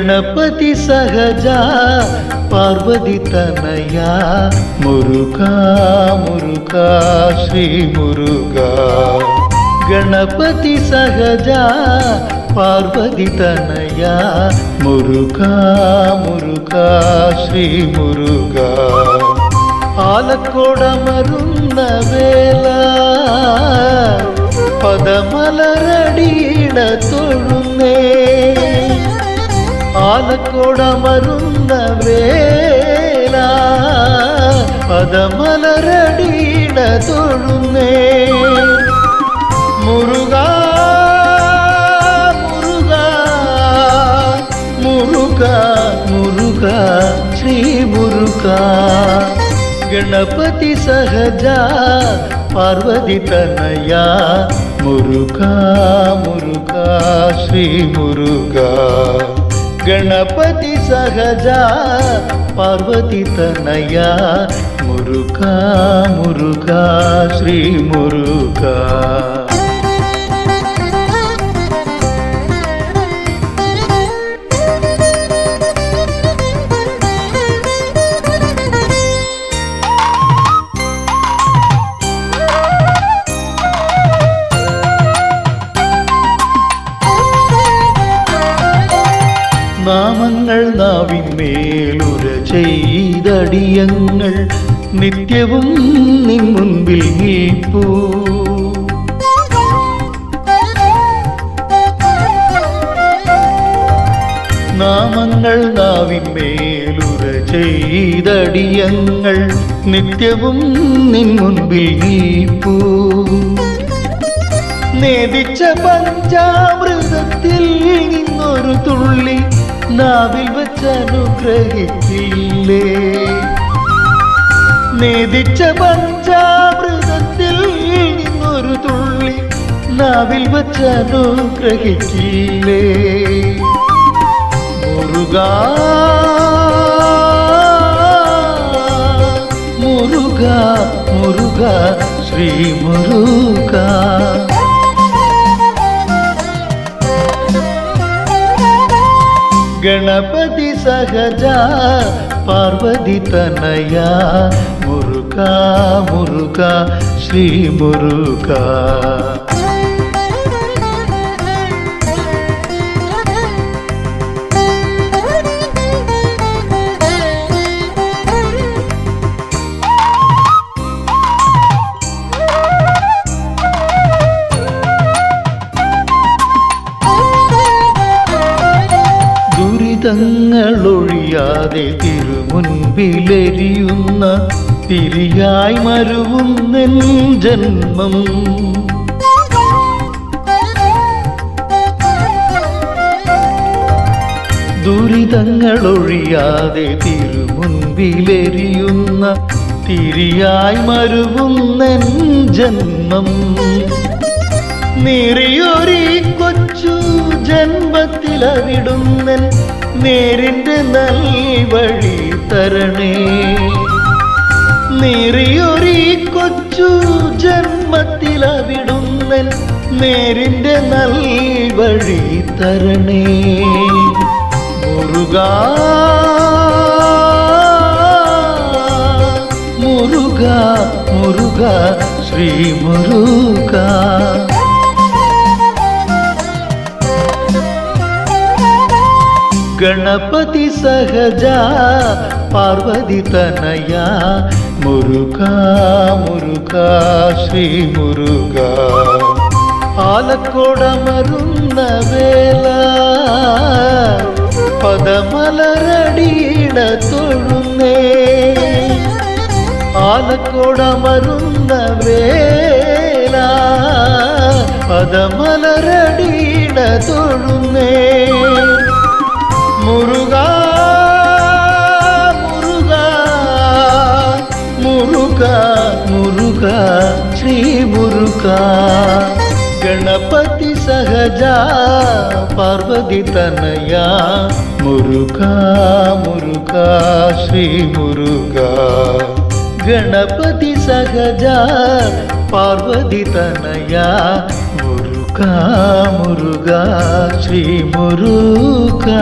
ಗಣಪತಿ ಸಹಜ ಪಾರ್ವತಿ ತನಯ ಮುರುಘಾ ಮುರುಘಾ ಶ್ರೀ ಮುರುಘಾ. ಗಣಪತಿ ಸಹಜ ಪಾರ್ವತಿ ತನಯ ಮುರುಘಾ ಮುರುಘಾ ಶ್ರೀ ಮುರುಘಾ. ആലക്കോട മരുന്ന വേല പദമലരടിയിട തൊഴുന്നേ. ആലക്കോട മരുന്ന വേല പദമലരടിയിട തൊഴുന്നേ. മുരുകാ മുരുകാ മുരുകാ മുരുകാ ശ്രീ മുരുകാ. ಗಣಪತಿ ಸಹಜ ಪಾರ್ವತಿ ತನಯ ಮುರುಘಾ ಮುರುಘಾ ಶ್ರೀ ಮುರುಘಾ. ಗಣಪತಿ ಸಹಜ ಪಾರ್ವತಿ ತನಯ ಮುರುಘಾ ಮುರುಘಾ ಶ್ರೀ ಮುರುಘಾ. നാമങ്ങൾ നാവിന്മേലുര ചെയ്തടിയങ്ങൾ നിത്യവും നിൻ മുൻപിൽ നിൽപ്പൂ. നാമങ്ങൾ നാവിന്മേലുര ചെയ്തടിയങ്ങൾ നിത്യവും നിൻ മുൻപിൽ നിൽപ്പൂ. നേദിച്ച പഞ്ചാമൃതത്തിൽ നിന്നൊരു തുള്ളി നാവിൽ വച്ചനുഗ്രഹിച്ചില്ലേ. നേദിച്ച പഞ്ചാമൃതത്തിൽ നിന്നൊരു തുള്ളി നാവിൽ വച്ചനുഗ്രഹിച്ചില്ലേ. മുരുകാ മുരുകാ മുരുകാ ശ്രീ മുരുകാ. ಗಣಪತಿ ಸಹಜ ಪಾರ್ವತಿ ತನಯ ಮುರುಘಾ ಮುರುಘಾ ಶ್ರೀ ಮುರುಘಾ. ദുരിതങ്ങളൊഴിയാതെ തിരുമുൻപിലെരിയുന്ന തിരിയായി മരുവുന്നെൻ ജന്മം. ദുരിതങ്ങളൊഴിയാതെ തിരുമുൻപിലെരിയുന്ന തിരിയായി മരുവുന്നെൻ ജന്മം. നേറിയൊരീ കൊച്ചു ജന്മത്തിലവിടുന്നൻ നേരിൻ്റെ നൽവഴി തരണേ. നേറിയൊരീ കൊച്ചു ജന്മത്തിലവിടുന്നൻ നേരിൻ്റെ നൽവഴി തരണേ. മുരുകാ മുരുകാ മുരുകാ ശ്രീ മുരുകാ. ಗಣಪತಿ ಸಹಜ ಪಾರ್ವತಿ ತನಯ ಮುರುಘಾ ಮುರುಘಾ ಶ್ರೀ ಮುರುಘಾ. ആലക്കോട മരുന്ന വേല പദമലരടിയിട തൊഴുന്നേ. ആലക്കോട മരുന്ന വേല പദമലരടിയിട തൊഴുന്നേ. മുരുകാ മുരുകാ മുരുകാ മുരുകാ ಶ್ರೀ ಮುರುಘಾ. ಗಣಪತಿ ಸಹಜ ಪಾರ್ವತಿ ತನಯ ಮುರುಘಾ ಮುರುಘಾ ಶ್ರೀ ಮುರುಘಾ. ಗಣಪತಿ ಸಹಜ ಪಾರ್ವತಿ ತನಯ ಮುರುಘಾ മുരുകാ ശ്രീ മുരുകാ